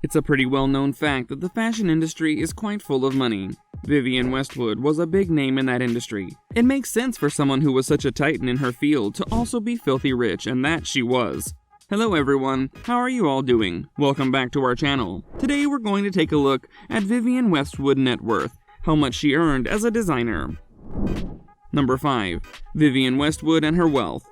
It's a pretty well-known fact that the fashion industry is quite full of money. Vivienne Westwood was a big name in that industry. It makes sense for someone who was such a titan in her field to also be filthy rich, and that she was. Hello everyone, how are you all doing? Welcome back to our channel. Today we're going to take a look at Vivienne Westwood's net worth, how much she earned as a designer. Number 5. Vivienne Westwood and her wealth.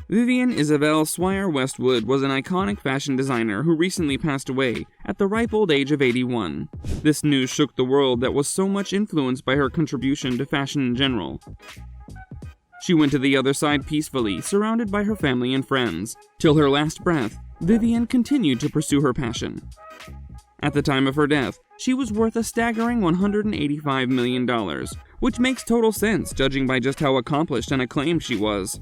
Vivienne Isabelle Swire Westwood was an iconic fashion designer who recently passed away at the ripe old age of 81. This news shook the world that was so much influenced by her contribution to fashion in general. She went to the other side peacefully, surrounded by her family and friends. Till her last breath, Vivienne continued to pursue her passion. At the time of her death, she was worth a staggering $185 million, which makes total sense judging by just how accomplished and acclaimed she was.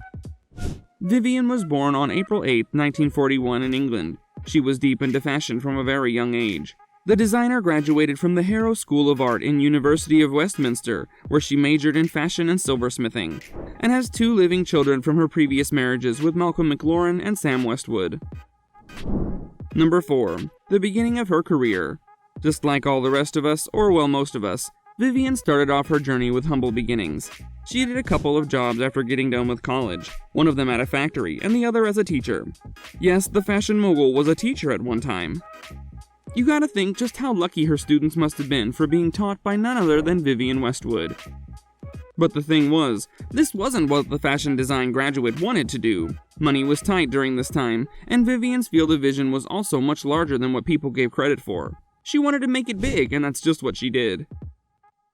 Vivienne was born on April 8, 1941 in England. She was deep into fashion from a very young age. The designer graduated from the Harrow School of Art in University of Westminster, where she majored in fashion and silversmithing, and has 2 living children from her previous marriages with Malcolm McLaurin and Sam Westwood. Number 4. The beginning of her career. Just like all the rest of us, or well most of us, Vivienne started off her journey with humble beginnings. She did a couple of jobs after getting done with college, one of them at a factory and the other as a teacher. Yes, the fashion mogul was a teacher at one time. You gotta think just how lucky her students must have been for being taught by none other than Vivienne Westwood. But the thing was, this wasn't what the fashion design graduate wanted to do. Money was tight during this time, and Vivienne's field of vision was also much larger than what people gave credit for. She wanted to make it big, and that's just what she did.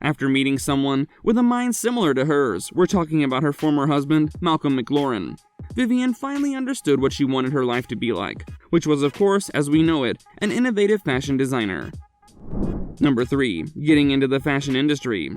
After meeting someone with a mind similar to hers, we're talking about her former husband, Malcolm McLaurin, Vivienne finally understood what she wanted her life to be like, which was of course, as we know it, an innovative fashion designer. Number 3. Getting into the fashion industry.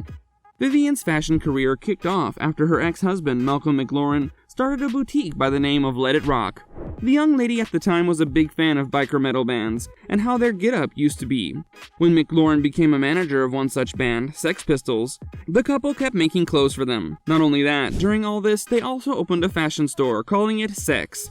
Vivienne's fashion career kicked off after her ex-husband, Malcolm McLaurin, started a boutique by the name of Let It Rock. The young lady at the time was a big fan of biker metal bands, and how their get-up used to be. When McLaurin became a manager of one such band, Sex Pistols, the couple kept making clothes for them. Not only that, during all this, they also opened a fashion store, calling it Sex.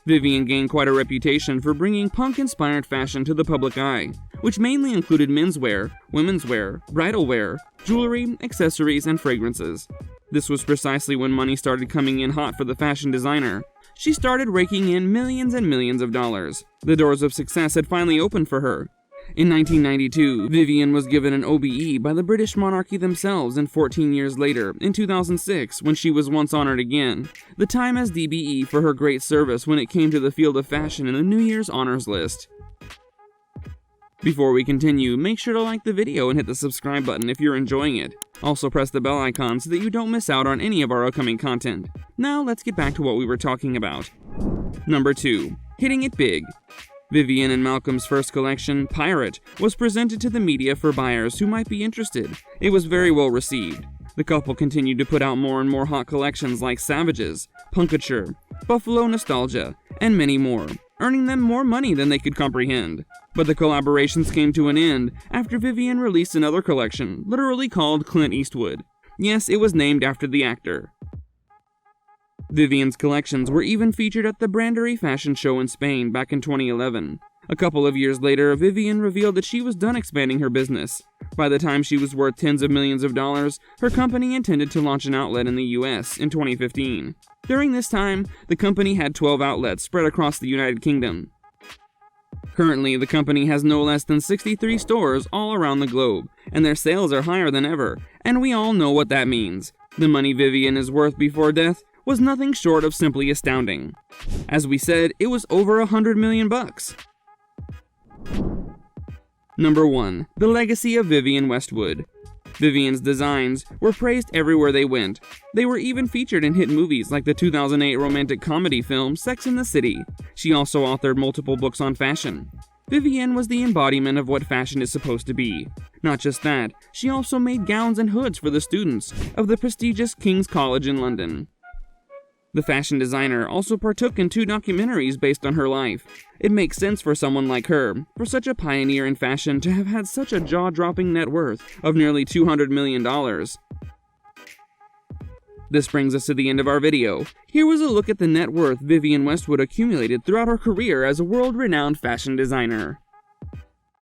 Vivienne gained quite a reputation for bringing punk-inspired fashion to the public eye, which mainly included menswear, women's wear, bridal wear, jewelry, accessories, and fragrances. This was precisely when money started coming in hot for the fashion designer. She started raking in millions and millions of dollars. The doors of success had finally opened for her. In 1992, Vivienne was given an OBE by the British monarchy themselves, and 14 years later, in 2006, when she was once honored again, the time as DBE for her great service when it came to the field of fashion in the New Year's honors list. Before we continue, make sure to like the video and hit the subscribe button if you're enjoying it. Also press the bell icon so that you don't miss out on any of our upcoming content. Now let's get back to what we were talking about. Number 2. Hitting it big. Vivienne and Malcolm's first collection, Pirate, was presented to the media for buyers who might be interested. It was very well received. The couple continued to put out more and more hot collections like Savages, Punkature, Buffalo Nostalgia, and many more, earning them more money than they could comprehend. But the collaborations came to an end after Vivienne released another collection, literally called Clint Eastwood. Yes, it was named after the actor. Vivienne's collections were even featured at the Brandery fashion show in Spain back in 2011. A couple of years later, Vivienne revealed that she was done expanding her business. By the time she was worth tens of millions of dollars, her company intended to launch an outlet in the US in 2015. During this time, the company had 12 outlets spread across the United Kingdom. Currently, the company has no less than 63 stores all around the globe, and their sales are higher than ever, and we all know what that means. The money Vivienne is worth before death was nothing short of simply astounding. As we said, it was over $100 million bucks. Number 1. The legacy of Vivienne Westwood. Vivienne's designs were praised everywhere they went. They were even featured in hit movies like the 2008 romantic comedy film Sex and the City. She also authored multiple books on fashion. Vivienne was the embodiment of what fashion is supposed to be. Not just that, she also made gowns and hoods for the students of the prestigious King's College in London. The fashion designer also partook in 2 documentaries based on her life. It makes sense for someone like her, for such a pioneer in fashion, to have had such a jaw-dropping net worth of nearly $200 million. This brings us to the end of our video. Here was a look at the net worth Vivienne Westwood accumulated throughout her career as a world-renowned fashion designer.